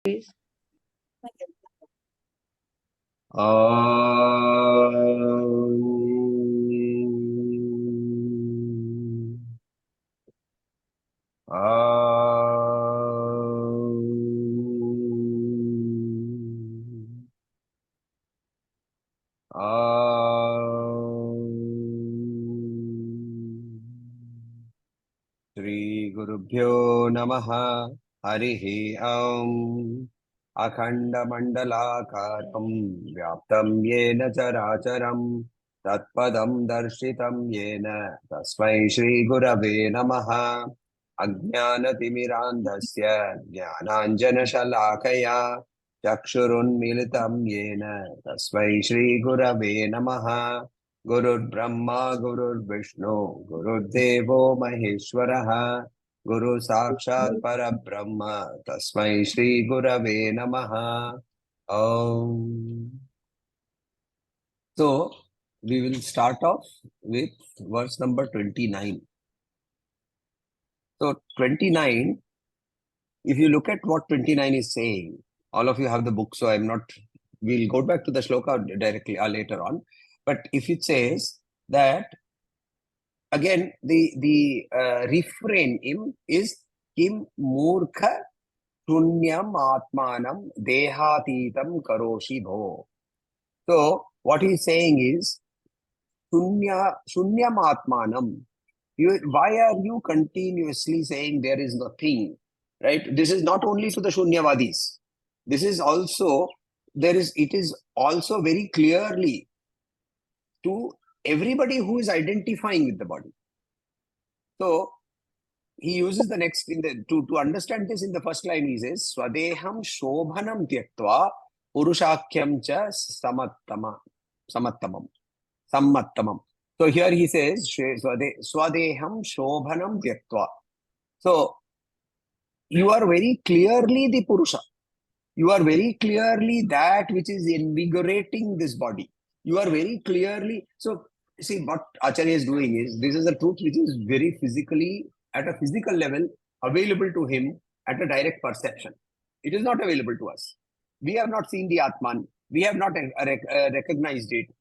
please. Shri Gurubhyo Namaha Harihi Om Akhanda Mandalakaram Vyaptam Yena Characharam Tatpadam Darshitam Yena Tasmai Shri Gurave Namaha Ajnanatimirandhasya Jnananjana Shalakaya Chakshurunmilitam Yena Tasmai Shri Gurave Namaha Gurur Brahma, Gurur Vishnu, Gurur Devo Maheshwaraha, Guru Sakshat Parabrahma, Tasmai Shri Gurave Namaha. So, we will start off with verse number 29. So, 29, if you look at what 29 is saying, all of you have the book, so I'm not, we'll go back to the shloka directly later on. But if it says that, again, the refrain is kim murkha shunyam atmanam dehatitam karoshi bho. So what he's saying is shunyam atmanam. Why are you continuously saying there is nothing? Right? This is not only to the shunyavadis. This is also it is also very clearly to everybody who is identifying with the body. So he uses the next to understand this. In the first line he says swadeham shobhanam tyaktva purushakyam cha samattamam. So here he says swadeham shobhanam tyaktva. So you are very clearly the purusha. You are very clearly that which is invigorating this body. You are very clearly, so see what Acharya is doing is, this is a truth which is very physically, at a physical level, available to him at a direct perception. It is not available to us. We have not seen the Atman. We have not recognized it.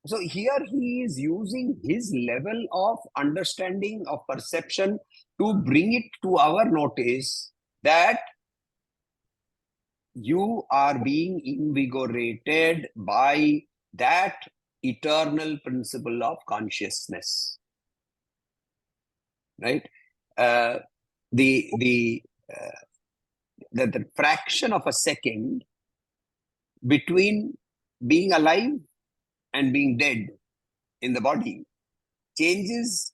So here he is using his level of understanding, of perception, to bring it to our notice that you are being invigorated by that eternal principle of consciousness, right? The fraction of a second between being alive and being dead in the body changes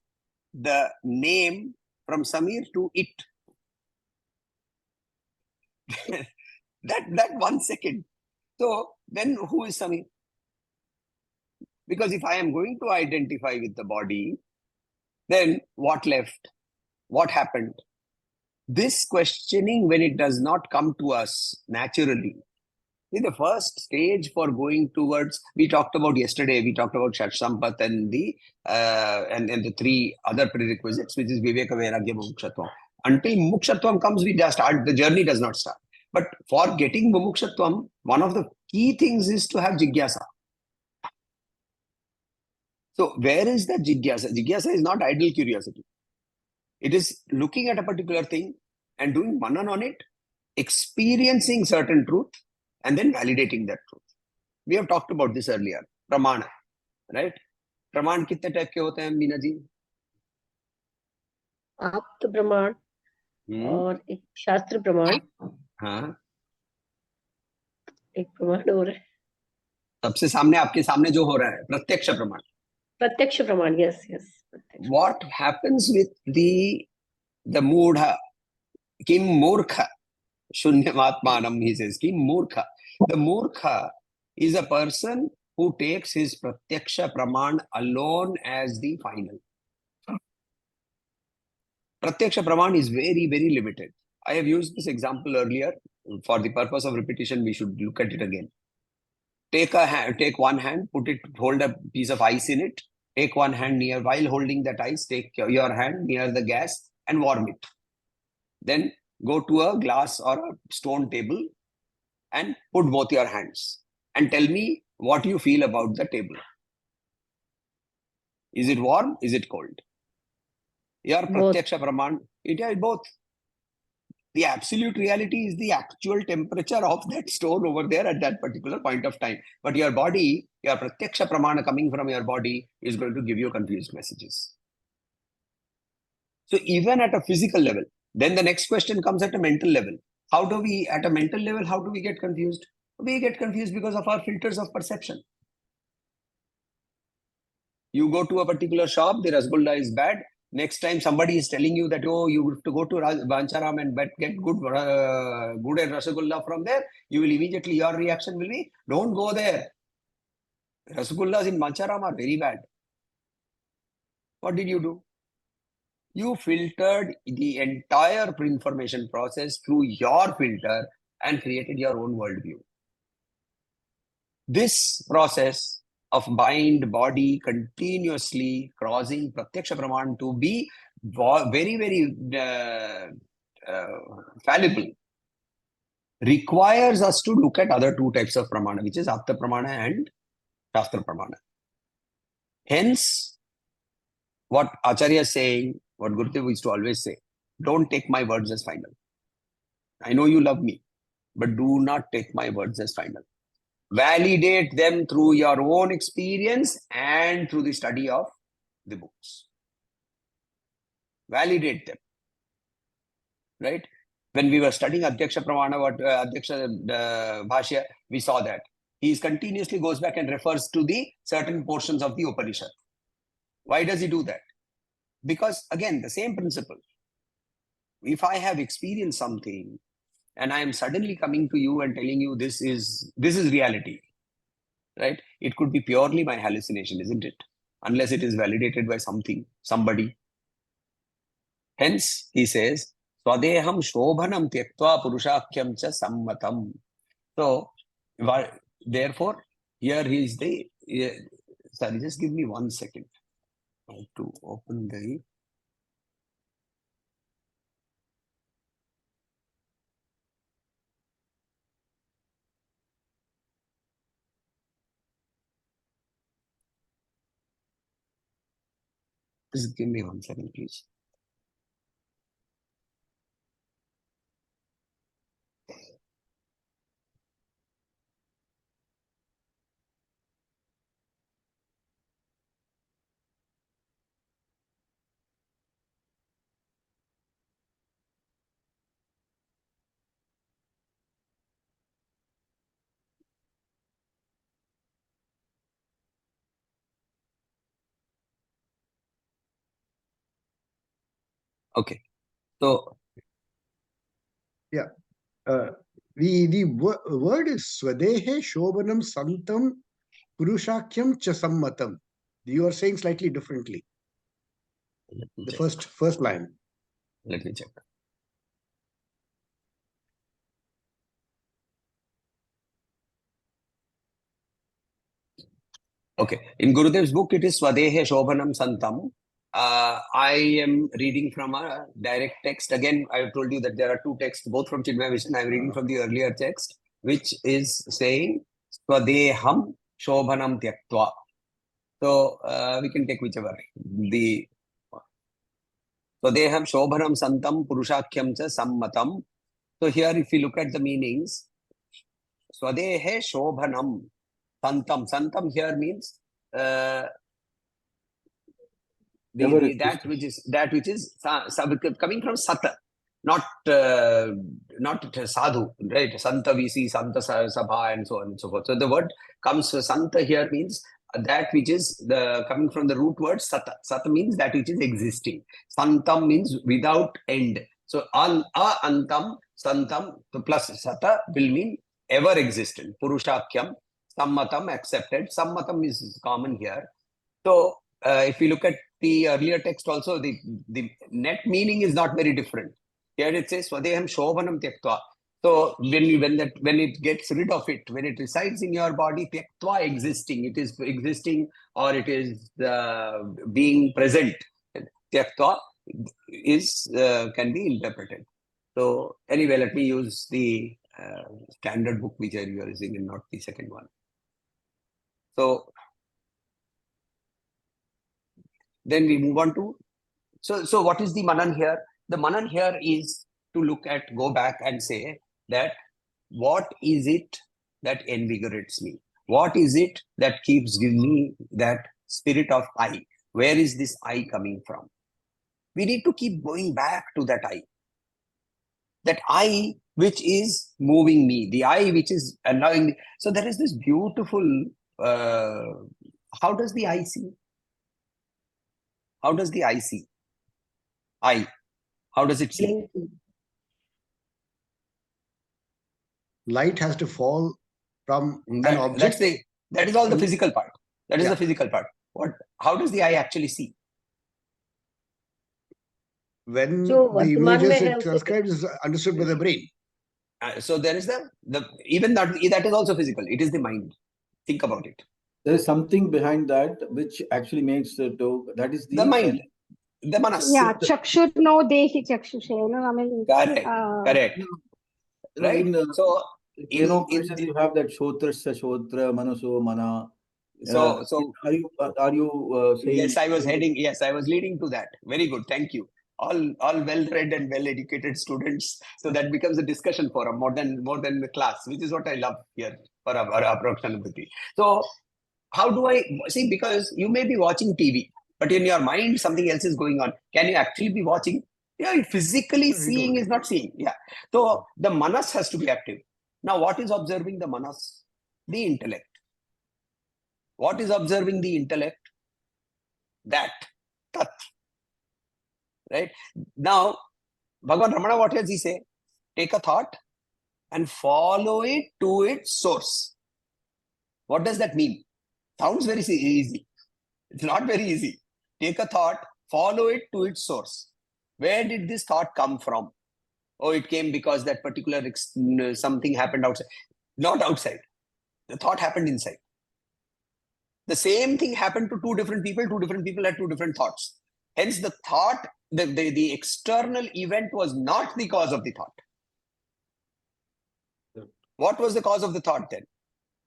the name from Samir to it. that 1 second. So then who is Samir? Because if I am going to identify with the body, then what left? What happened? This questioning, when it does not come to us naturally, in the first stage for going towards, we talked about yesterday, we talked about Shat Sampat and the 3 other prerequisites, which is Viveka, Vairagya, Mumukshatvam. Until Mumukshatvam comes, the journey does not start. But for getting Mumukshatvam, one of the key things is to have Jigyasa. So where is that Jigyasa? Jigyasa is not idle curiosity. It is looking at a particular thing and doing manan on it, experiencing certain truth, and then validating that truth. We have talked about this earlier. Pramana, right? Praman कितने type के होते हैं मीना जी? आप्त प्रमाण और एक शास्त्र प्रमाण. हाँ. एक प्रमाण और है. सबसे सामने आपके सामने जो हो रहा है प्रत्यक्ष प्रमाण. प्रत्यक्ष प्रमाण. Yes. What happens with the moodha? Kim murkha shunyamatmanam, he says. Kim murkha. The murkha is a person who takes his pratyaksha praman alone as the final. Pratyaksha praman is very, very limited. I have used this example earlier. For the purpose of repetition, we should look at it again. Take one hand, hold a piece of ice in it. Take one hand near, while holding that ice, take your hand near the gas and warm it. Then go to a glass or a stone table and put both your hands and tell me what you feel about the table. Is it warm? Is it cold? Your Both. pratyaksha praman, it is both. The absolute reality is the actual temperature of that stone over there at that particular point of time. But your body, your pratyaksha pramana coming from your body is going to give you confused messages. So even at a physical level, then the next question comes at a mental level. How do we, at a mental level, how do we get confused? We get confused because of our filters of perception. You go to a particular shop, the rasgulla is bad. Next time somebody is telling you that, oh, you have to go to Bancharam and get good and rasgulla from there, you will immediately, your reaction will be, don't go there. Rasgullas in Bancharam are very bad. What did you do? You filtered the entire information process through your filter and created your own worldview. This process of mind, body continuously crossing pratyaksha praman to be very, very fallible requires us to look at other two types of pramana, which is apta pramana and shastra pramana. Hence, what Acharya is saying, what Gurudev used to always say, don't take my words as final. I know you love me, but do not take my words as final. Validate them through your own experience and through the study of the books. Validate them. Right? When we were studying Adhyaksha Pramana, Adhyaksha Bhashya, we saw that. He continuously goes back and refers to the certain portions of the Upanishad. Why does he do that? Because again, the same principle. If I have experienced something and I am suddenly coming to you and telling you this is reality, right? It could be purely my hallucination, isn't it? Unless it is validated by something, somebody. Hence, he says, Swadeham shobhanam tyaktva purushakyam cha sammatam. So, therefore, here is the... sorry, just give me 1 second. I have to open the... Just give me 1 second, please. Okay. So, yeah. The word is Swadehe Shobhanam Santam Purushakyam Cha Sammatam. You are saying slightly differently. The first line. Let me check. Okay. In Gurudev's book, it is Swadehe Shobhanam Santam. I am reading from a direct text. Again, I have told you that there are two texts, both from Chinmaya Vision. I am reading from the earlier text, which is saying Swadeham Shobhanam Tyaktva. So we can take whichever. The Swadeham Shobhanam Santam Purushakyam Cha Sammatam. So here, if you look at the meanings, Swadehe Shobhanam Santam. Santam here means that which is coming from Sata, not sadhu, right? Santa we see, Santa Sabha, and so on and so forth. So the word comes Santa here means that which is coming from the root word Sata. Sata means that which is existing. Santam means without end. So antam, santam, plus Sata will mean ever existent. Purushakyam, sammatam, accepted. Sammatam is common here. So if you look at the earlier text also, the net meaning is not very different. Here it says Swadeham Shobhanam Tyaktva. So when it gets rid of it, when it resides in your body, Tyaktva existing, it is existing or it is being present. Tyaktva is can be interpreted. So anyway, let me use the standard book which you are using and not the second one. So then we move on to, so what is the manan here? The manan here is to look at, go back and say that what is it that invigorates me? What is it that keeps giving me that spirit of I? Where is this I coming from? We need to keep going back to that I. That I which is moving me, the I which is allowing me. So there is this beautiful, how does the I see? How does the I see? I, how does it see? Blinking. Light has to fall from an object. That is all the physical part. That is Yeah. the physical part. How does the eye actually see? When जो the वर्तमान में images है it उसे transcribes is understood by the brain. So there is even that is also physical. It is the mind. Think about it. There is something behind that which actually makes that is The mind, the manas. Yeah, chakshurno dehi chakshushe. I mean, Correct. Right. So in you have that shotrasya shotra, manaso mana. So are you saying? Yes, I was leading to that. Very good. Thank you. All well-read and well-educated students. So that becomes a discussion forum more than the class, which is what I love here for our Aparokshanubhuti. So how do I see? Because you may be watching TV, but in your mind something else is going on. Can you actually be watching? Yeah, physically seeing is not seeing. Yeah. So the manas has to be active. Now, what is observing the manas? The intellect. What is observing the intellect? That tat. Right? Now, Bhagavan Ramana, what does he say? Take a thought and follow it to its source. What does that mean? Sounds very easy. It's not very easy. Take a thought, follow it to its source. Where did this thought come from? Oh, it came because that particular something happened outside. Not outside. The thought happened inside. The same thing happened to two different people. Two different people had two different thoughts. Hence, the thought, the external event was not the cause of the thought. What was the cause of the thought then?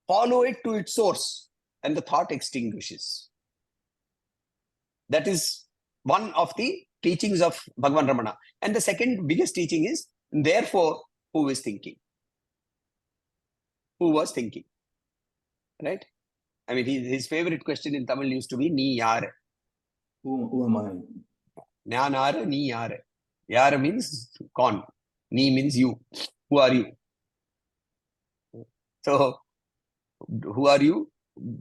Follow it to its source, and the thought extinguishes. That is one of the teachings of Bhagavan Ramana. And the second biggest teaching is, therefore, who is thinking? Who was thinking? Right? I mean, his favorite question in Tamil used to be, Ni yaar? Who am I? Nyan aare, ni yaar? Yaar means con. Ni means you. Who are you? So, who are you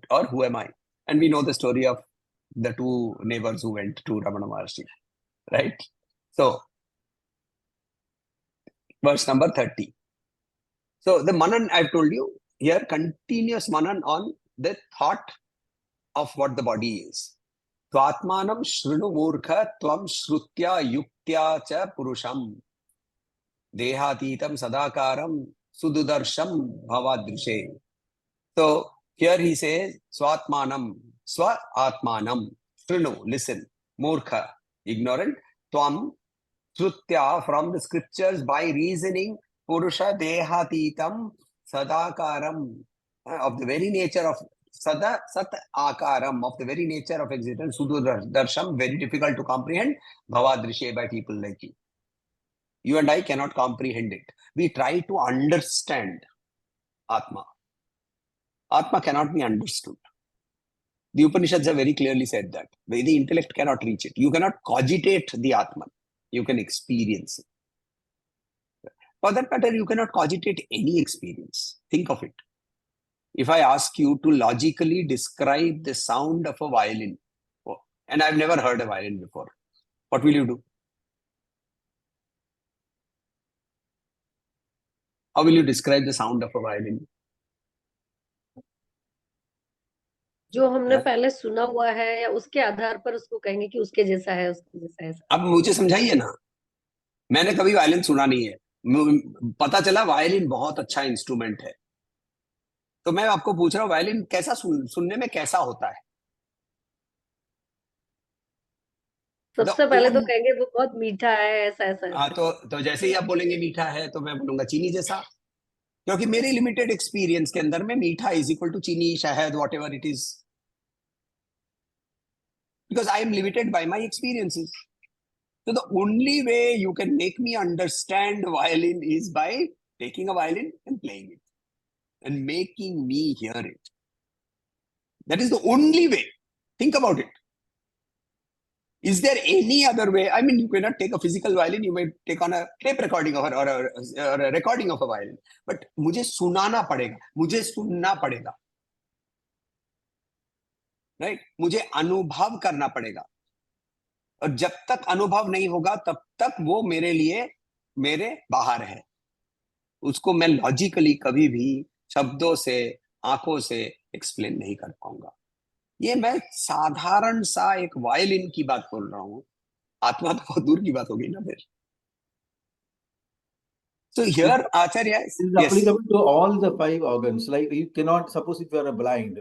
or who am I? And we know the story of the two neighbors who went to Ramana Maharshi, right? So, verse number 30. So, the manan I've told you here, continuous manan on the thought of what the body is. Tvatmanam shrinu murkha tvam shrutya yuktya cha purusham dehatitam sadakaram sududarsham bhavadrishe. So here he says swatmanam, swa atmanam, shrinu, listen, murkha, ignorant, tvam shrutya, from the scriptures by reasoning, purusha dehatitam sadakaram, of the very nature of sat akaram, of the very nature of existence, sududarsham, very difficult to comprehend, bhavadrishe, by people like you. You and I cannot comprehend it. We try to understand Atma. Atma cannot be understood. The Upanishads have very clearly said that. The intellect cannot reach it. You cannot cogitate the Atman. You can experience it. For that matter, you cannot cogitate any experience. Think of it. If I ask you to logically describe the sound of a violin, and I've never heard a violin before, what will you do? How will you describe the sound of a violin? जो हमने पहले सुना हुआ है या उसके आधार पर उसको कहेंगे कि उसके जैसा है, उसके जैसा है. अब मुझे समझाइए ना, मैंने कभी वायलिन सुना नहीं है, पता चला वायलिन बहुत अच्छा इंस्ट्रूमेंट है, तो मैं आपको पूछ रहा हूँ वायलिन कैसा सुनने में कैसा होता है? सबसे पहले तो कहेंगे वो बहुत मीठा है, ऐसा ऐसा. हाँ, तो जैसे ही आप बोलेंगे मीठा है तो मैं बोलूंगा चीनी जैसा. क्योंकि मेरे लिमिटेड एक्सपीरियंस के अंदर में मीठा इज इक्वल टू चीनी, शहद, what ever it is, because I am limited by my experiences. So the only way you can make me understand violin is by taking a violin and playing it and making me hear it. That is the only way. Think about it. Is there any other way? I mean, you cannot take a physical violin. You may take on a tape recording or a recording of a violin. But मुझे सुनाना पड़ेगा. मुझे सुनना पड़ेगा. Right? मुझे अनुभव करना पड़ेगा. और जब तक अनुभव नहीं होगा तब तक वो मेरे लिए मेरे बाहर है. उसको मैं लॉजिकली कभी भी शब्दों से, आंखों से एक्सप्लेन नहीं कर पाऊंगा. ये मैं साधारण सा एक वायलिन की बात बोल रहा हूँ. आत्मा तो बहुत दूर की बात होगी ना फिर. So here Acharya is applicable to all the 5 organs. Like you cannot, suppose if you are a blind,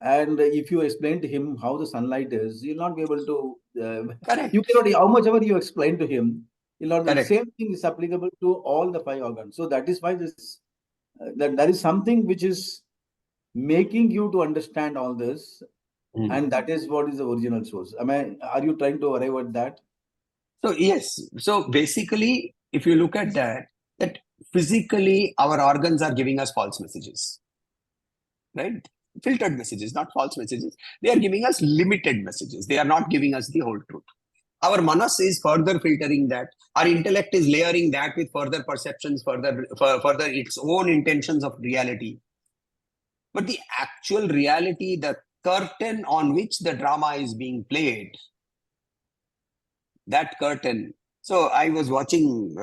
and if you explain to him how the sunlight is, you'll not be able to. Correct. You cannot, how much ever you explain to him, you'll not. The Correct. same thing is applicable to all the 5 organs. So that is why this that there is something which is making you to understand all this, and that is what is the original source. Are you trying to arrive at that? So yes. So basically, if you look at that physically our organs are giving us false messages, right? Filtered messages, not false messages. They are giving us limited messages. They are not giving us the whole truth. Our manas is further filtering that. Our intellect is layering that with further perceptions, further its own intentions of reality. But the actual reality, the curtain on which the drama is being played, that curtain. So I was watching,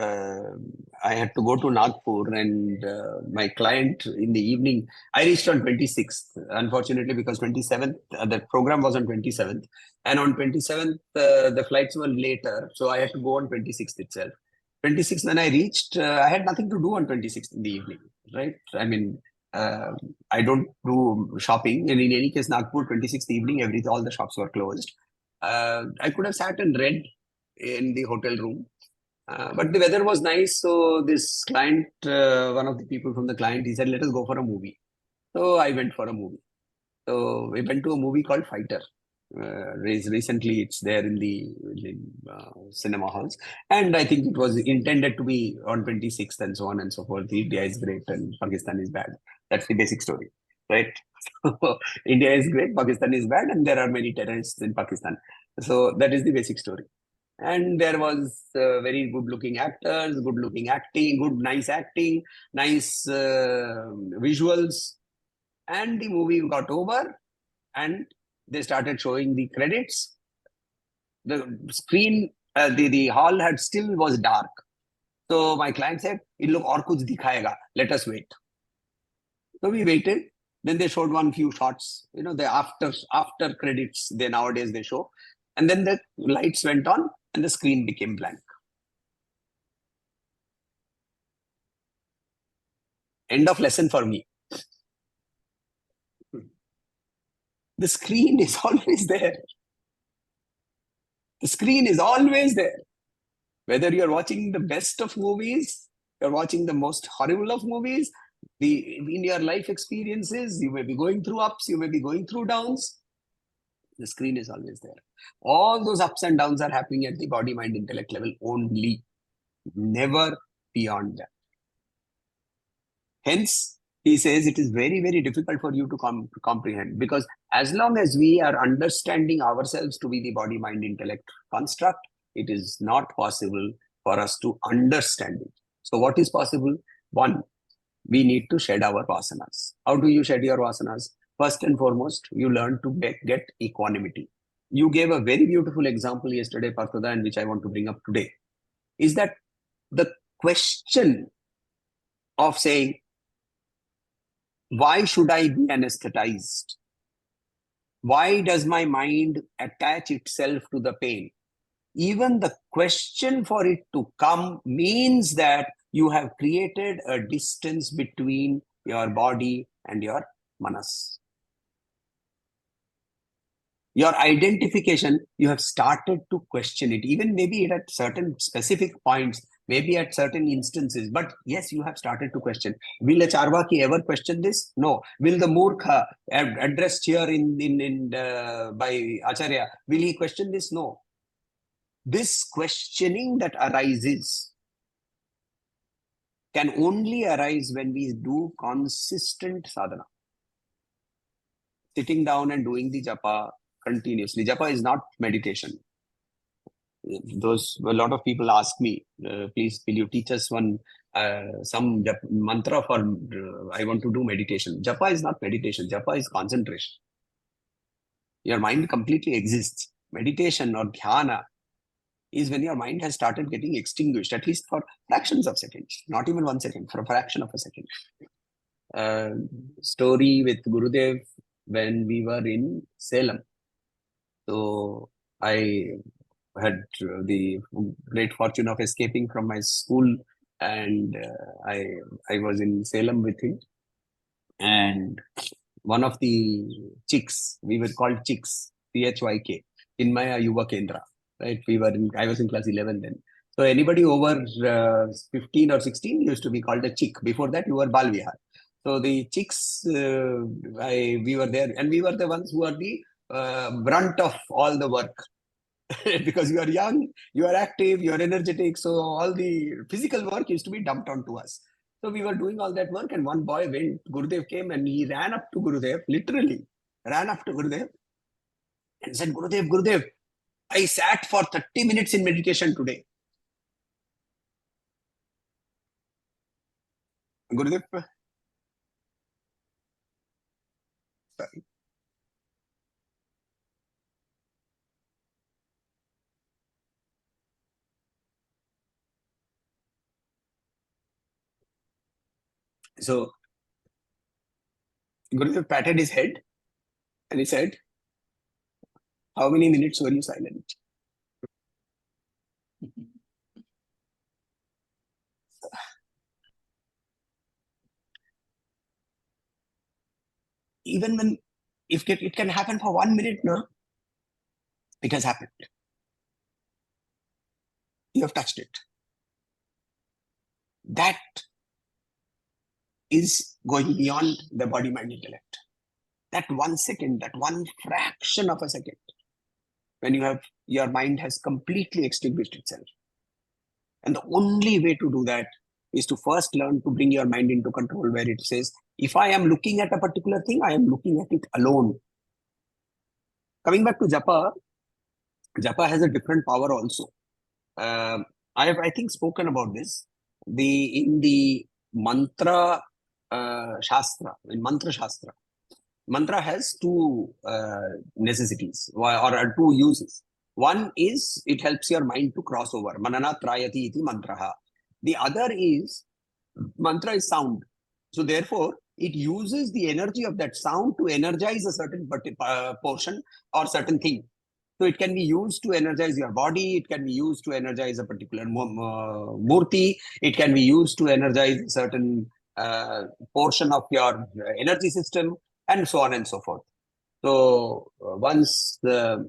I had to go to Nagpur, and my client in the evening, I reached on 26th, unfortunately, because 27th, the program was on 27th. And on 27th, the flights were later. So I had to go on 26th itself. 26th, when I reached, I had nothing to do on 26th in the evening, right? I mean, I don't do shopping. And in any case, Nagpur, 26th evening, all the shops were closed. I could have sat and read in the hotel room. But the weather was nice. So this client, one of the people from the client, he said, let us go for a movie. So I went for a movie. So we went to a movie called Fighter. Recently, it's there in the cinema halls. And I think it was intended to be on 26th and so on and so forth. India is great and Pakistan is bad. That's the basic story, right? India is great, Pakistan is bad, and there are many terrorists in Pakistan. So that is the basic story. And there was very good-looking actors, good-looking acting, nice acting, nice visuals. And the movie got over, and they started showing the credits. The screen, the hall still was dark. So my client said, "In look, aur kuch dikhayega. Let us wait." So we waited. Then they showed one few shots. You know, the after credits. Nowadays they show, and then the lights went on. And the screen became blank. End of lesson for me. The screen is always there. The screen is always there. Whether you're watching the best of movies, you're watching the most horrible of movies, in your life experiences, you may be going through ups, you may be going through downs. The screen is always there. All those ups and downs are happening at the body, mind, intellect level only. Never beyond that. Hence, he says it is very, very difficult for you to comprehend, because as long as we are understanding ourselves to be the body, mind, intellect construct, it is not possible for us to understand it. So what is possible? One, we need to shed our vasanas. How do you shed your vasanas? First and foremost, you learn to get equanimity. You gave a very beautiful example yesterday, Parthoda, and which I want to bring up today, is that the question of saying, why should I be anesthetized? Why does my mind attach itself to the pain? Even the question for it to come means that you have created a distance between your body and your manas. Your identification, you have started to question it. Even maybe at certain specific points, Maybe at certain instances, but yes, you have started to question. Will a Charvaki ever question this? No. Will the Murkha addressed here by Acharya, will he question this? No. This questioning that arises can only arise when we do consistent sadhana. Sitting down and doing the japa continuously. Japa is not meditation. A lot of people ask me, please, will you teach us some mantra for, I want to do meditation. Japa is not meditation. Japa is concentration. Your mind completely exists. Meditation or dhyana is when your mind has started getting extinguished, at least for fractions of seconds, not even 1 second, for a fraction of a second. Story with Gurudev when we were in Salem. So I had the great fortune of escaping from my school, and I was in Salem with him. And one of the chicks, we were called chicks, CHYK, Chinmaya Yuva Kendra, right? I was in class 11 then. So anybody over 15 or 16 used to be called a chick. Before that, you were Bal Vihar. So the chicks, we were there, and we were the ones who are the brunt of all the work. Because you are young, you are active, you are energetic. So all the physical work used to be dumped onto us. So we were doing all that work, and one boy went, Gurudev came, and he ran up to Gurudev, literally ran up to Gurudev and said, Gurudev, I sat for 30 minutes in meditation today. Gurudev, sorry. So Gurudev patted his head and he said, how many minutes were you silent? Even when, if it can happen for 1 minute, no, it has happened. You have touched it. That is going beyond the body, mind, intellect. That 1 second, that one fraction of a second, when your mind has completely extinguished itself. And the only way to do that is to first learn to bring your mind into control, where it says, if I am looking at a particular thing, I am looking at it alone. Coming back to japa has a different power also. I have, I think, spoken about this. In the mantra shastra, in mantra shastra, mantra has two necessities or two uses. One is it helps your mind to cross over. Manana trayati iti mantraha. The other is mantra is sound. So therefore, it uses the energy of that sound to energize a certain portion or certain thing. So it can be used to energize your body. It can be used to energize a particular murti. It can be used to energize a certain portion of your energy system, and so on and so forth. So once the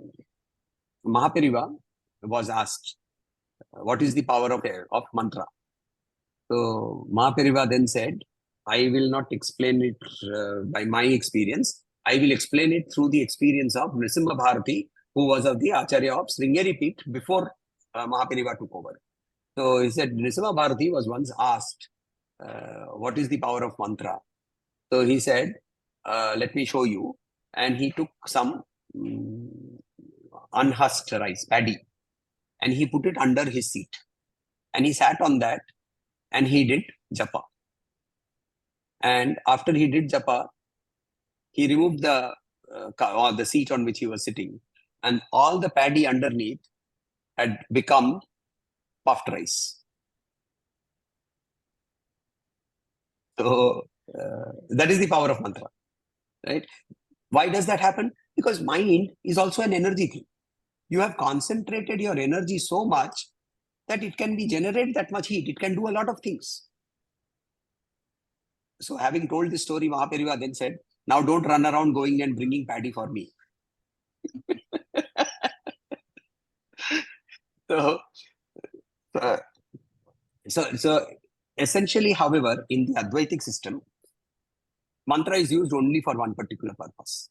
Mahapariva was asked, what is the power of mantra? So Mahapariva then said, I will not explain it by my experience. I will explain it through the experience of Nrisimha Bharati, who was of the Acharya of Sringeri Peeth before Mahapariva took over. So he said, Nrisimha Bharati was once asked, what is the power of mantra? So he said, let me show you. And he took some unhusked rice, paddy, and he put it under his seat. And he sat on that and he did japa. And after he did japa, he removed the seat on which he was sitting, and all the paddy underneath had become puffed rice. So that is the power of mantra, right? Why does that happen? Because mind is also an energy thing. You have concentrated your energy so much that it can generate that much heat. It can do a lot of things. So having told this story, Mahapariva then said, now don't run around going and bringing paddy for me. So So essentially, however, in the Advaitic system, mantra is used only for one particular purpose.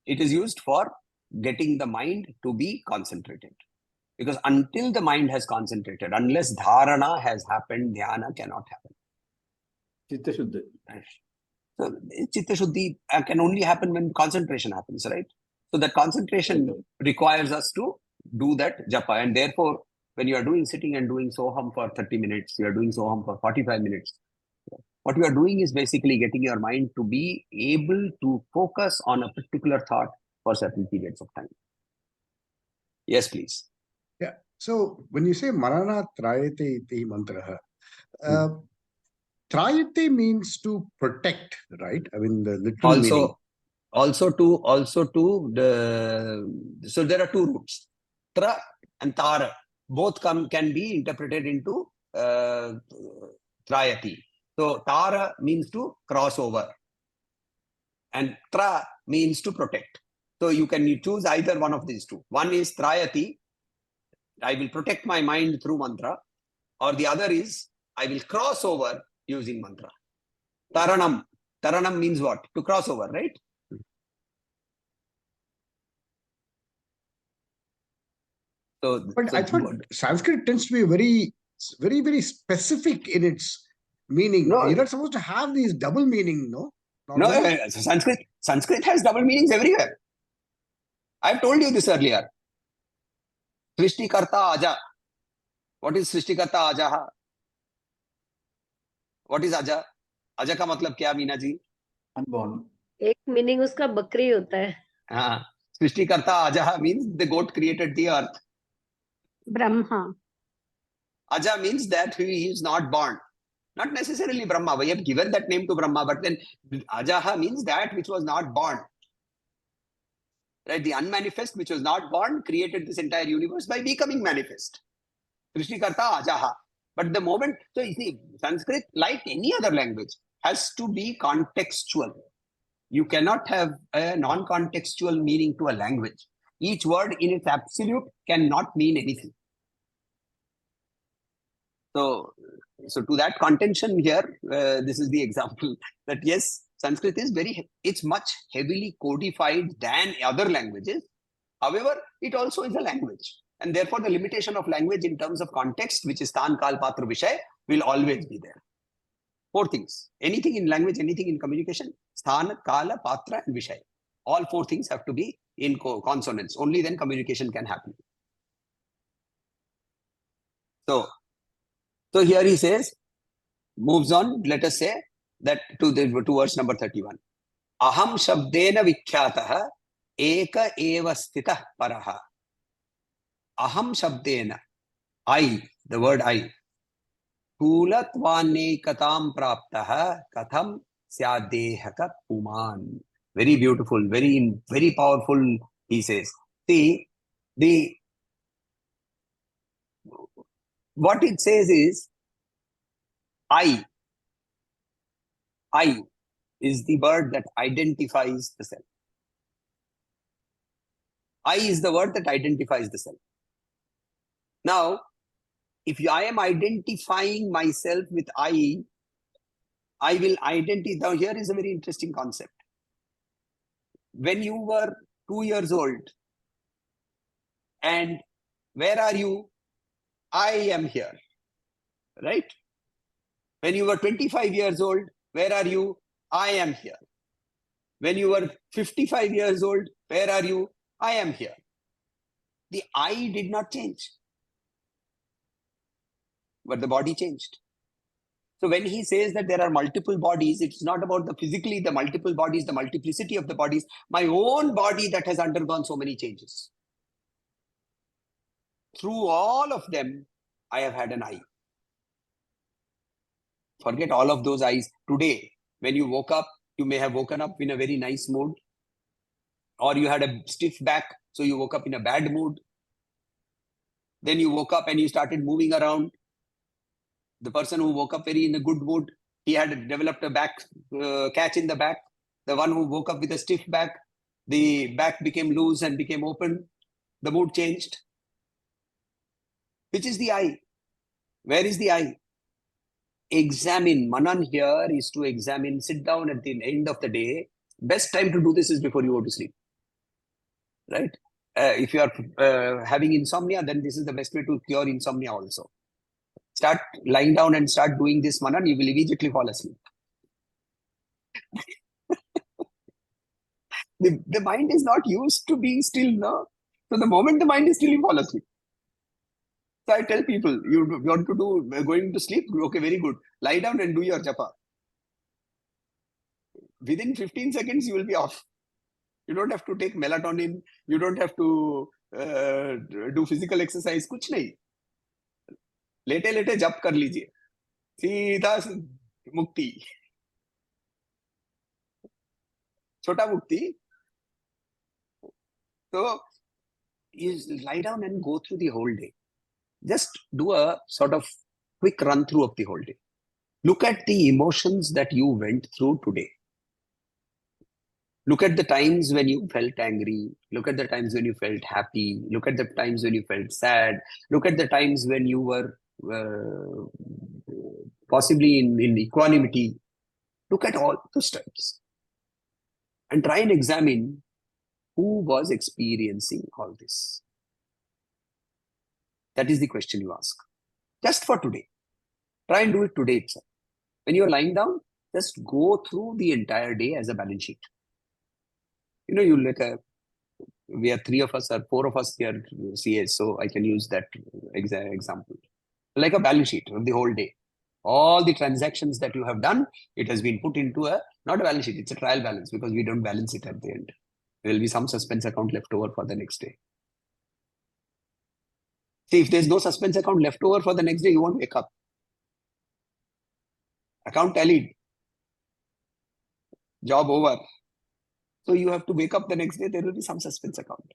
It is used for getting the mind to be concentrated. Because until the mind has concentrated, unless dharana has happened, dhyana cannot happen. Chitta Shuddhi. So Chitta Shuddhi can only happen when concentration happens, right? So that concentration requires us to do that japa. And therefore, when you are doing sitting and doing soham for 30 minutes, you are doing soham for 45 minutes. What you are doing is basically getting your mind to be able to focus on a particular thought for certain periods of time. Yes, please. Yeah. So when you say Marana Trayate iti mantra, Trayate means to protect, right? I mean the literal meaning. Also to the, so there are two roots, tra and tara. Both can be interpreted into trayati. So tara means to cross over, and tra means to protect. So you can choose either one of these two. One is trayati, I will protect my mind through mantra, or the other is I will cross over using mantra. Taranam. Taranam means what? To cross over, right? But I thought Sanskrit tends to be very specific in its meaning. No. You're not supposed to have these double meaning, no? No, Sanskrit has double meanings everywhere. I've told you this earlier. Srishti Karta Aja. What is Srishti Karta Aja? What is Aja? Aja का मतलब क्या Meena ji? Unborn. एक meaning उसका बकरी होता है. हाँ, Srishti Karta Aja means the goat created the earth. Brahma. Aja means that he is not born. Not necessarily Brahma. We have given that name to Brahma, but then Ajaha means that which was not born. Right? The unmanifest, which was not born, created this entire universe by becoming manifest. Srishti Karta Ajaha. But the moment, so you see, Sanskrit, like any other language, has to be contextual. You cannot have a non-contextual meaning to a language. Each word in its absolute cannot mean anything. So to that contention here, this is the example that yes, Sanskrit is it's much heavily codified than other languages. However, it also is a language. And therefore, the limitation of language in terms of context, which is Stan, Kal, Patra, Vishay, will always be there. Four things. Anything in language, anything in communication, Sthana, Kala, Patra, and Vishay. All four things have to be in consonants. Only then communication can happen. So here he says, moves on, let us say, that to verse number 31. Aham shabdena vikhyataha eka eva stitah paraha. Aham shabdena, I, the word I. Kulatvanekatam praptaha katham syadehaka puman. Very beautiful, very powerful, he says. See, what it says is, I is the word that identifies the self. I is the word that identifies the self. Now, if I am identifying myself with I will identify. Now, here is a very interesting concept. When you were 2 years old, and where are you? I am here, right? When you were 25 years old, where are you? I am here. When you were 55 years old, where are you? I am here. The I did not change, but the body changed. So when he says that there are multiple bodies, it's not about the multiple bodies, the multiplicity of the bodies, my own body that has undergone so many changes. Through all of them, I have had an I. Forget all of those I's. Today, when you woke up, you may have woken up in a very nice mood, or you had a stiff back, so you woke up in a bad mood. Then you woke up and you started moving around. The person who woke up very in a good mood, he had developed a back catch in the back. The one who woke up with a stiff back, the back became loose and became open. The mood changed. Which is the I? Where is the I? Examine. Manan here is to examine. Sit down at the end of the day. Best time to do this is before you go to sleep. Right? If you are having insomnia, then this is the best way to cure insomnia also. Start lying down and start doing this manan, you will immediately fall asleep. The mind is not used to being still, no? So the moment the mind is still, you fall asleep. So I tell people, you want to do going to sleep? Okay, very good. Lie down and do your japa. Within 15 seconds, you will be off. You don't have to take melatonin. You don't have to do physical exercise. कुछ नहीं. लेटे लेटे जप कर लीजिए. सीधा मुक्ति. छोटा मुक्ति. So you lie down and go through the whole day. Just do a sort of quick run through of the whole day. Look at the emotions that you went through today. Look at the times when you felt angry. Look at the times when you felt happy. Look at the times when you felt sad. Look at the times when you were possibly in equanimity. Look at all those times. And try and examine who was experiencing all this. That is the question you ask. Just for today. Try and do it today itself. When you're lying down, just go through the entire day as a balance sheet. You know, you like we are 3 of us or 4 of us here CAs, so I can use that example. Like a balance sheet of the whole day. All the transactions that you have done, it has been put into not a balance sheet, it's a trial balance because we don't balance it at the end. There will be some suspense account left over for the next day. See, if there's no suspense account left over for the next day, you won't wake up. Account tallied. Job over. So you have to wake up the next day, there will be some suspense account.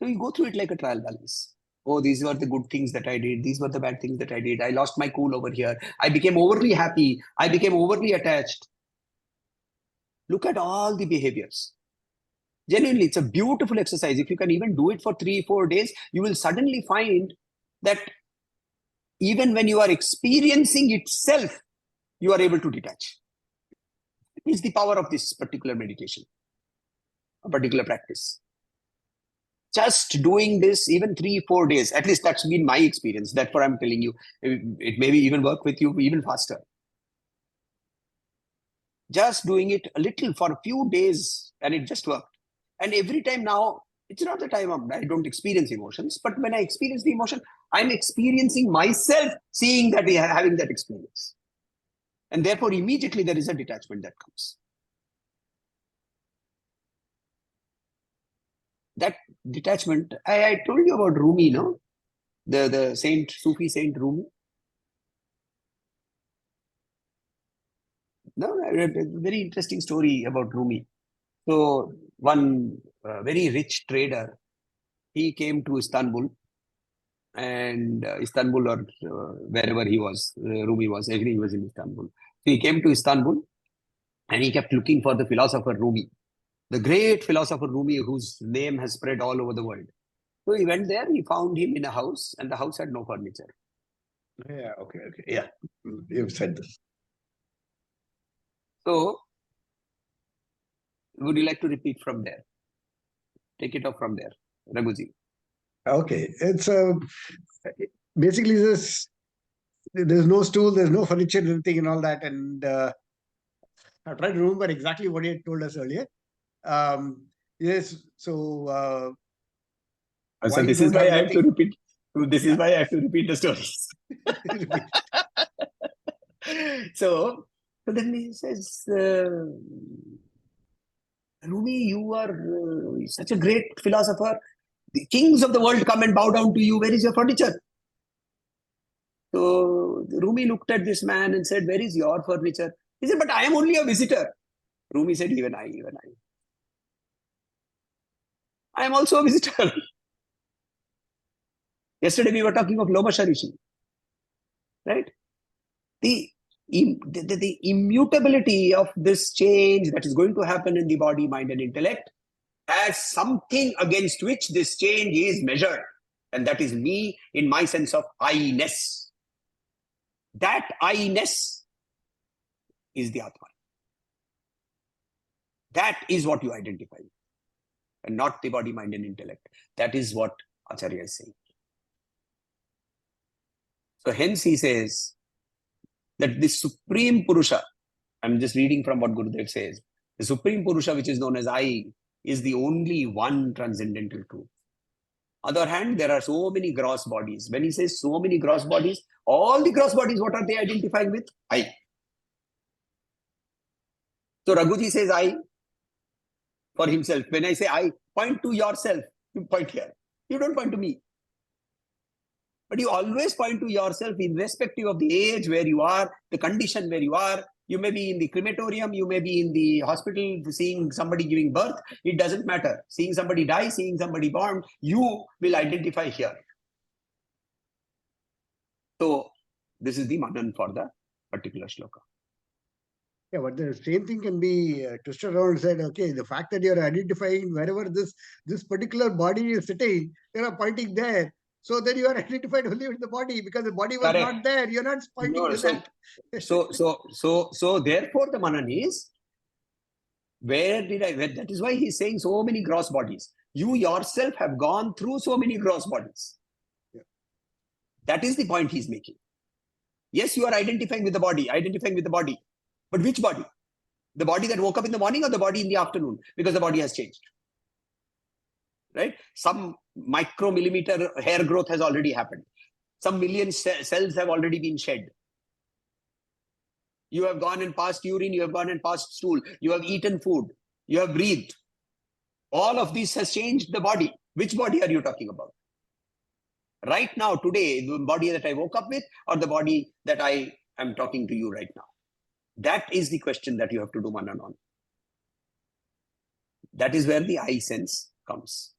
So you go through it like a trial balance. Oh, these were the good things that I did. These were the bad things that I did. I lost my cool over here. I became overly happy. I became overly attached. Look at all the behaviors. Genuinely, it's a beautiful exercise. If you can even do it for 3-4 days, you will suddenly find that even when you are experiencing itself, you are able to detach. It's the power of this particular meditation, a particular practice. Just doing this even 3-4 days, at least that's been my experience. That's what I'm telling you. It may even work with you even faster. Just doing it a little for a few days and it just worked. And every time now, it's not the time I don't experience emotions, but when I experience the emotion, I'm experiencing myself seeing that, having that experience. And therefore, immediately there is a detachment that comes. That detachment, I told you about Rumi, no? The saint, Sufi saint Rumi. No, I read a very interesting story about Rumi. So one very rich trader, he came to Istanbul, and Istanbul or wherever he was, Rumi was, actually he was in Istanbul. So he came to Istanbul and he kept looking for the philosopher Rumi, the great philosopher Rumi, whose name has spread all over the world. So he went there, he found him in a house, and the house had no furniture. Yeah, okay. Yeah, you've said this. So, would you like to repeat from there? Take it off from there, Raghuji. Okay, it's basically this. There's no stool, there's no furniture, anything, and all that. And I'm trying to remember exactly what he had told us earlier. Yes, so. So this is why I have to repeat. This is why I have to repeat the stories. So then he says, Rumi, you are such a great philosopher. The kings of the world come and bow down to you. Where is your furniture? So Rumi looked at this man and said, where is your furniture? He said, but I am only a visitor. Rumi said, even I. I am also a visitor. Yesterday we were talking of Loma Sharishi, right? The immutability of this change that is going to happen in the body, mind, and intellect has something against which this change is measured. And that is me in my sense of I-ness. That I-ness is the Atman. That is what you identify with, and not the body, mind, and intellect. That is what Acharya is saying. So hence he says that the Supreme Purusha, I'm just reading from what Gurudev says, the Supreme Purusha, which is known as I, is the only one transcendental truth. Other hand, there are so many gross bodies. When he says so many gross bodies, all the gross bodies, what are they identifying with? I. So Raghuji says I for himself. When I say I, point to yourself, you point here. You don't point to me. But you always point to yourself irrespective of the age where you are, the condition where you are. You may be in the crematorium, you may be in the hospital seeing somebody giving birth. It doesn't matter. Seeing somebody die, seeing somebody born, you will identify here. So this is the manan for the particular shloka. Yeah, but the same thing can be twisted around and said, okay, the fact that you're identifying wherever this particular body is sitting, you're pointing there. So then you are identified only with the body because the body was Correct. not there. You're not pointing to that. So therefore the manan is, that is why he's saying so many gross bodies. You yourself have gone through so many gross bodies. Yeah. That is the point he's making. Yes, you are identifying with the body. But which body? The body that woke up in the morning or the body in the afternoon? Because the body has changed. Right? Some micromillimeter hair growth has already happened. Some million cells have already been shed. You have gone and passed urine, you have gone and passed stool, you have eaten food, you have breathed. All of this has changed the body. Which body are you talking about? Right now, today, the body that I woke up with or the body that I am talking to you right now? That is the question that you have to do manan on. That is where the I sense comes.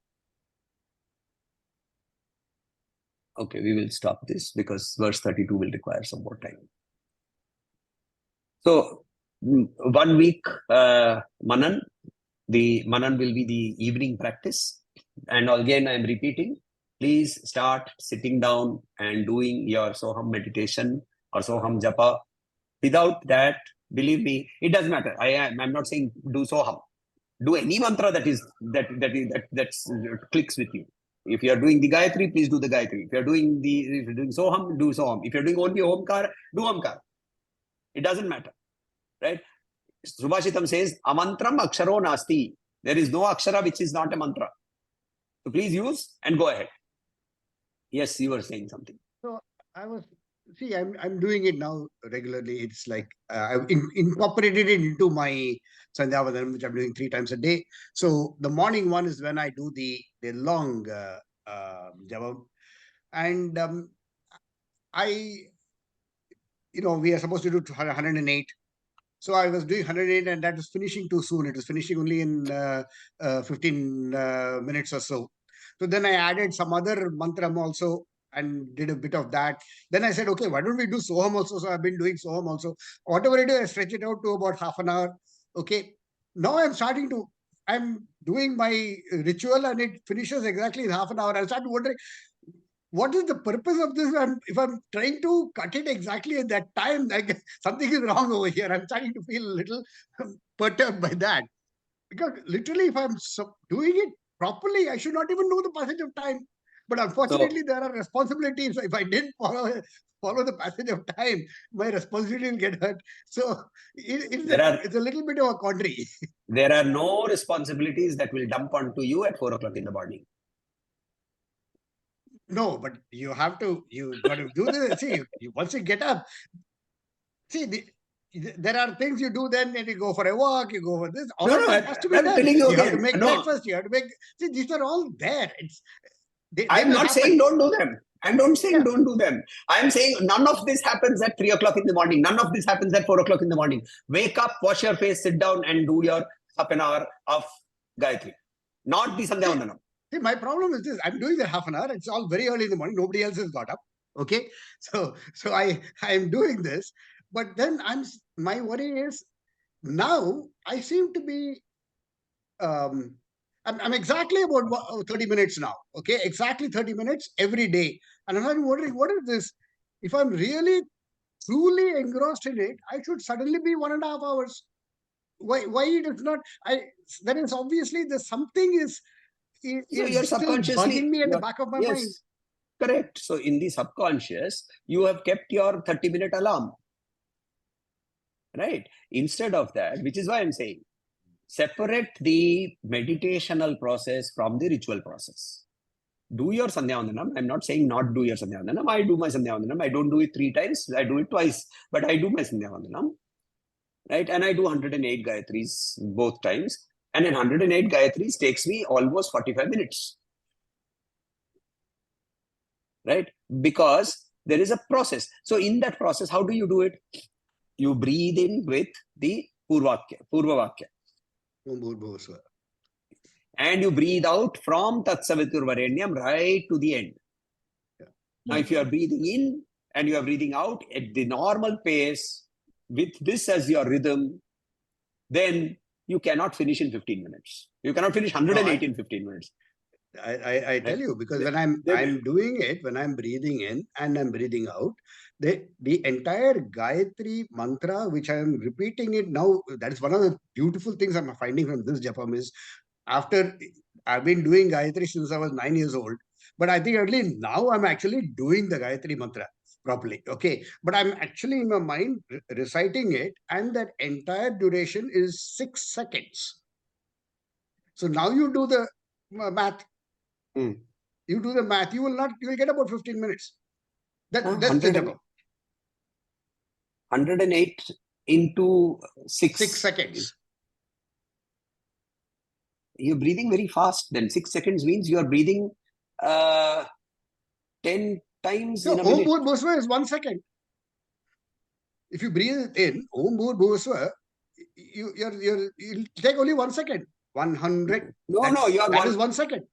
Okay, we will stop this because verse 32 will require some more time. So, 1 week manan. The manan will be the evening practice. And again, I am repeating, please start sitting down and doing your Soham meditation or Soham japa. Without that, believe me, it doesn't matter. I'm not saying do Soham. Do any mantra that clicks with you. If you are doing the Gayatri, please do the Gayatri. If you're doing Soham, do Soham. If you're doing only Omkar, do Omkar. It doesn't matter. Right? Subhashitam says, amantram aksharo nasti. There is no akshara which is not a mantra. So please use and go ahead. Yes, you were saying something. So I'm doing it now regularly. It's like I've incorporated it into my Sandhya, which I'm doing 3 times a day. So the morning one is when I do the long japa. And we are supposed to do 108. So I was doing 108 and that was finishing too soon. It was finishing only in 15 minutes or so. So then I added some other mantram also and did a bit of that. Then I said, okay, why don't we do Soham also? So I've been doing Soham also. Whatever I do, I stretch it out to about half an hour. Okay. Now I'm doing my ritual and it finishes exactly in half an hour. I started wondering, what is the purpose of this? If I'm trying to cut it exactly at that time, like something is wrong over here. I'm starting to feel a little perturbed by that. Because literally, if I'm doing it properly, I should not even know the passage of time. But unfortunately, there are responsibilities. So if I didn't follow the passage of time, my responsibility will get hurt. So it's a little bit of a quandary. There are no responsibilities that will dump onto you at 4 o'clock in the morning. No, but you got to do this. See, once you get up, there are things you do then, and you go for a walk, you go for this. All of that has to be done. You have to make breakfast, you have to make. See, these are all there. I'm not saying don't do them. I'm not saying don't do them. I'm saying none of this happens at 3 o'clock in the morning. None of this happens at 4 o'clock in the morning. Wake up, wash your face, sit down, and do your half an hour of Gayatri. Not the Sandhya Vandanam. See, my problem is this. I'm doing that half an hour. It's all very early in the morning. Nobody else has got up. Okay. So I'm doing this. But then my worry is now I seem to be, I'm exactly about 30 minutes now. Okay. Exactly 30 minutes every day. And I'm wondering, what is this? If I'm really truly engrossed in it, I should suddenly be 1.5 hours. Why it is not? That is obviously there's something is So you're still bugging subconsciously, me at the back of my mind. yes, correct. So in the subconscious, you have kept your 30-minute alarm, right? Instead of that, which is why I'm saying, separate the meditational process from the ritual process. Do your Sandhya Vandanam. I'm not saying not do your Sandhya Vandanam. I do my Sandhya Vandanam. I don't do it 3 times. I do it twice. But I do my Sandhya Vandanam. Right? And I do 108 Gayatris both times. And in 108 Gayatris takes me almost 45 minutes. Right? Because there is a process. So in that process, how do you do it? You breathe in with the Purva Vakya. And you breathe out from Tatsavitur Varenyam right to the end. Yeah. Now, if you are breathing in and you are breathing out at the normal pace, with this as your rhythm, then you cannot finish in 15 minutes. You cannot finish 108 in 15 minutes. I tell you, because when I'm doing it, when I'm breathing in and I'm breathing out, the entire Gayatri mantra, which I am repeating it now, that is one of the beautiful things I'm finding from this japam is, after I've been doing Gayatri since I was 9 years old, but I think only now I'm actually doing the Gayatri mantra properly. Okay. But I'm actually in my mind reciting it, and that entire duration is 6 seconds. So now you do the math. You do the math, you will get about 15 minutes. That's the japam. 108 into 6 seconds. You're breathing very fast. Then 6 seconds means you are breathing 10 times in a minute. Om Bhur Bhusva is 1 second. If you breathe in Om Bhur Bhusva, you'll take only 1 second. 100. That is 1 second.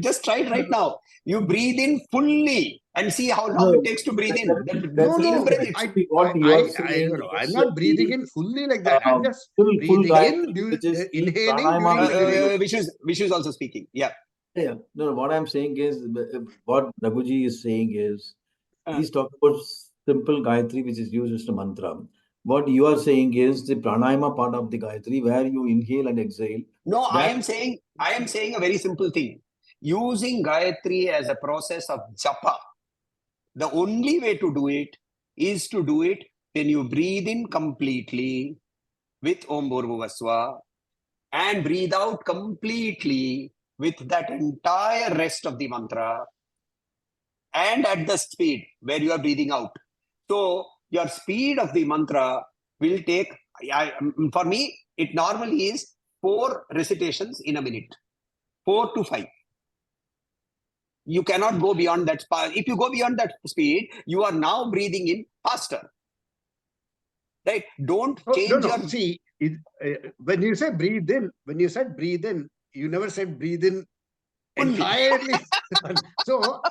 Just try it right now. You breathe in fully and see how long it takes to breathe in. I'm not breathing in fully like that. I'm just breathing in, inhaling during the Vishu is also speaking. Yeah. Yeah. No, what I'm saying is, what Raghuji is saying is, he's talking about simple Gayatri, which is used as a mantra. What you are saying is the pranayama part of the Gayatri, where you inhale and exhale. No, I am saying a very simple thing. Using Gayatri as a process of japa. The only way to do it is to do it when you breathe in completely with Om Bhurvuvasva and breathe out completely with that entire rest of the mantra, and at the speed where you are breathing out. So your speed of the mantra will take, for me, it normally is 4 recitations in a minute, 4 to 5. You cannot go beyond that. If you go beyond that speed, you are now breathing in faster. Right? Don't change your... See, when you say breathe in, you never said breathe in entirely. So,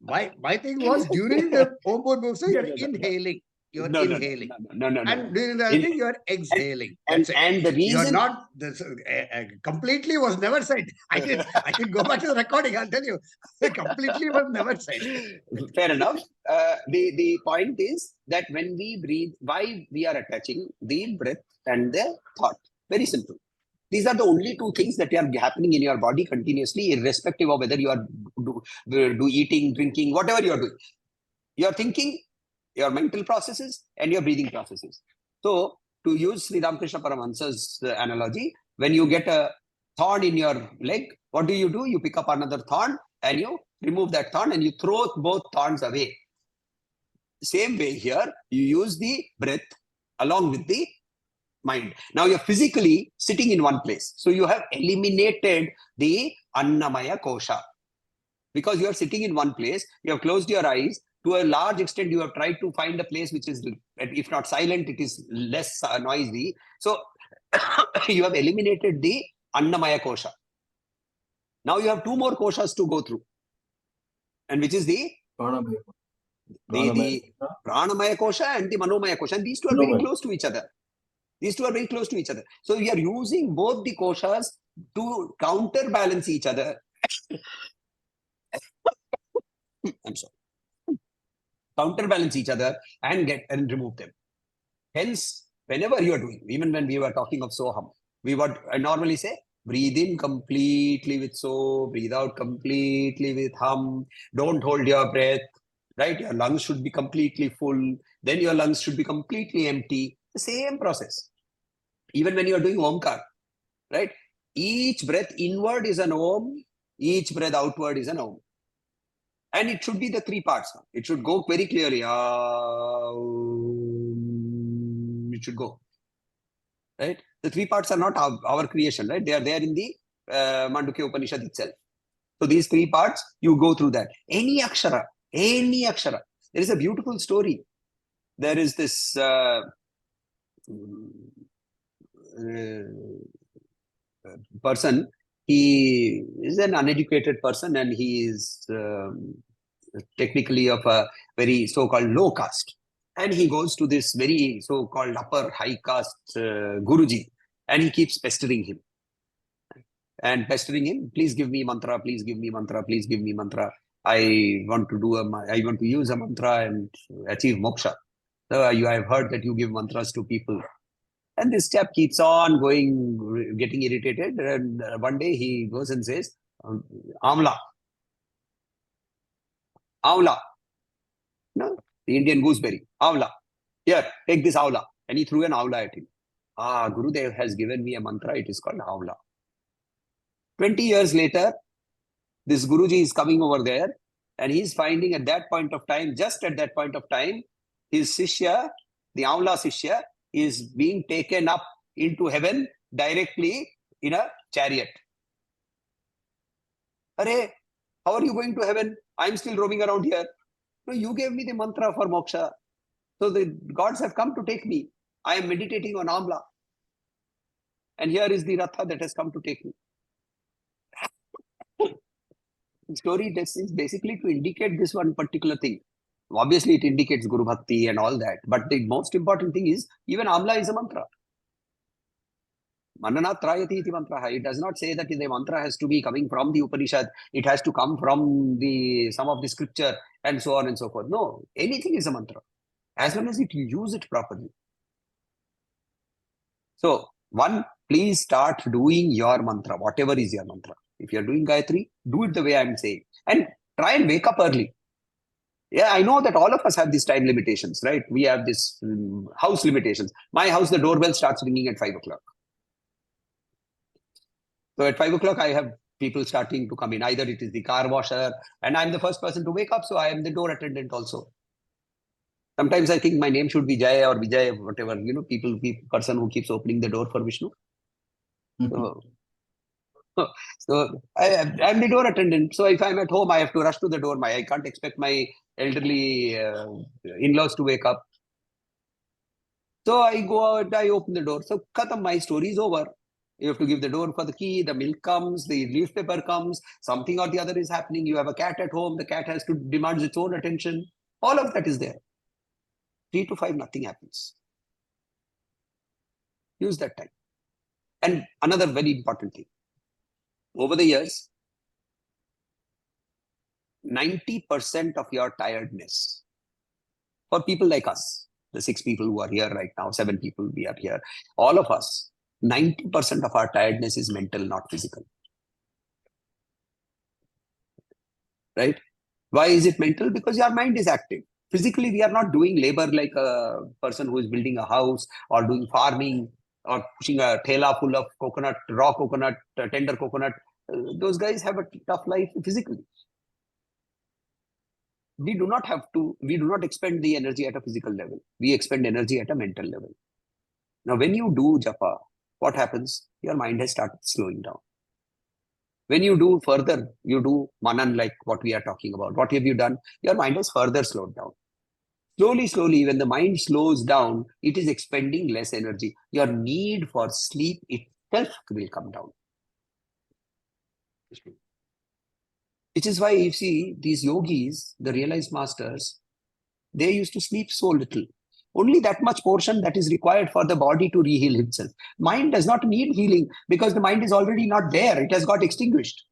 my thing was, during the Om Bhur Bhusva, you're inhaling. You're inhaling. No. And during the other thing, you're exhaling. That's it. And the reason... You're not... completely was never said. I can go back to the recording, I'll tell you. Completely was never said. Fair enough. The point is that when we breathe, why we are attaching the breath and the thought? Very simple. These are the only 2 things that are happening in your body continuously, irrespective of whether you are do eating, drinking, whatever you are doing. You are thinking, your mental processes, and your breathing processes. So, to use Sri Ramakrishna Paramahansa's analogy, when you get a thorn in your leg, what do? You pick up another thorn and you remove that thorn and you throw both thorns away. Same way here, you use the breath along with the mind. Now you're physically sitting in one place. So you have eliminated the Annamaya Kosha. Because you are sitting in one place, you have closed your eyes. To a large extent, you have tried to find a place which is, if not silent, it is less noisy. So you have eliminated the Annamaya Kosha. Now you have 2 more koshas to go through. And which is the Pranamaya Kosha and the Manomaya Kosha. And these 2 are very close to each other. So we are using both the koshas to counterbalance each other. I'm sorry. counterbalance each other and remove them. Hence, whenever you are doing, even when we were talking of Soham, we would normally say, breathe in completely with So, breathe out completely with Hum. Don't hold your breath, right? Your lungs should be completely full. Then your lungs should be completely empty. The same process. Even when you are doing Omkar, right? Each breath inward is an Om. Each breath outward is an Om. And it should be the three parts. It should go very clearly. It should go. Right? The three parts are not our creation, right? They are there in the Mandukya Upanishad itself. So these three parts, you go through that. Any akshara. There is a beautiful story. There is this person. He is an uneducated person and he is technically of a very so-called low caste. And he goes to this very so-called upper high caste Guruji, and he keeps pestering him. Please give me mantra, please give me mantra, please give me mantra. I want to use a mantra and achieve moksha. So I have heard that you give mantras to people. And this chap keeps on going, getting irritated. And one day he goes and says, Amla. No, the Indian gooseberry. Amla. Here, take this Amla. And he threw an Amla at him. Gurudev has given me a mantra. It is called Amla. 20 years later, this Guruji is coming over there and he's finding at that point of time, just at that point of time, his Sishya, the Amla Sishya, is being taken up into heaven directly in a chariot. Arey, how are you going to heaven? I'm still roaming around here. No, you gave me the mantra for moksha. So the gods have come to take me. I am meditating on Amla. And here is the Ratha that has come to take me. The story is basically to indicate this one particular thing. Obviously, it indicates Guru Bhakti and all that. But the most important thing is, even Amla is a mantra. Manana trayati iti mantra. It does not say that the mantra has to be coming from the Upanishad. It has to come from some of the scripture and so on and so forth. No, anything is a mantra. As long as you use it properly. So, one, please start doing your mantra, whatever is your mantra. If you are doing Gayatri, do it the way I am saying. And try and wake up early. Yeah, I know that all of us have these time limitations, right? We have this house limitations. My house, the doorbell starts ringing at 5 o'clock. So at 5 o'clock, I have people starting to come in. Either it is the car washer, and I'm the first person to wake up, so I am the door attendant also. Sometimes I think my name should be Jaya or Vijay, whatever, person who keeps opening the door for Vishnu. So I'm the door attendant. So if I'm at home, I have to rush to the door. I can't expect my elderly in-laws to wake up. So I go out, I open the door. So my story is over. You have to give the door for the key, the milk comes, the newspaper comes, something or the other is happening. You have a cat at home, the cat has to demand its own attention. All of that is there. 3 to 5, nothing happens. Use that time. And another very important thing. Over the years, 90% of your tiredness, for people like us, the 6 people who are here right now, 7 people we are here, all of us, 90% of our tiredness is mental, not physical. Right? Why is it mental? Because your mind is active. Physically, we are not doing labor like a person who is building a house or doing farming or pushing a thela full of coconut, raw coconut, tender coconut. Those guys have a tough life physically. We do not expend the energy at a physical level. We expend energy at a mental level. Now, when you do japa, what happens? Your mind has started slowing down. When you do further, you do manan like what we are talking about. What have you done? Your mind has further slowed down. Slowly, when the mind slows down, it is expending less energy. Your need for sleep itself will come down. Which is why you see these yogis, the realized masters, they used to sleep so little. Only that much portion that is required for the body to re-heal itself. Mind does not need healing because the mind is already not there. It has got extinguished.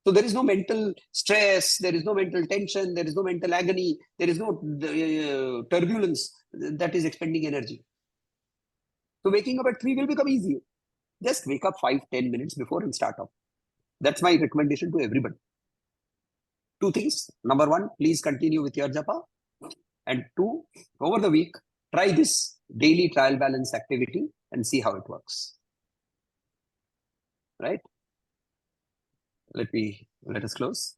So there is no mental stress, there is no mental tension, there is no mental agony, there is no turbulence that is expending energy. So waking up at 3 will become easy. Just wake up 5-10 minutes before and start up. That's my recommendation to everybody. 2 things. Number 1, please continue with your japa. And 2, over the week, try this daily trial balance activity and see how it works. Right? Let us close.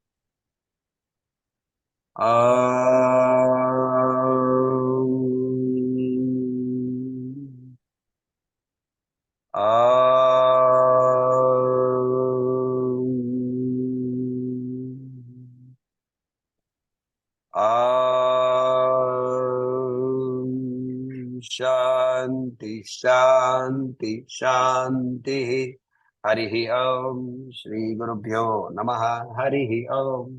Shanti, Shanti, Shanti. Harihi Om. Shri Gurubhyo Namaha. Harihi Om.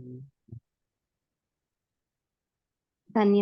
धन्यवाद।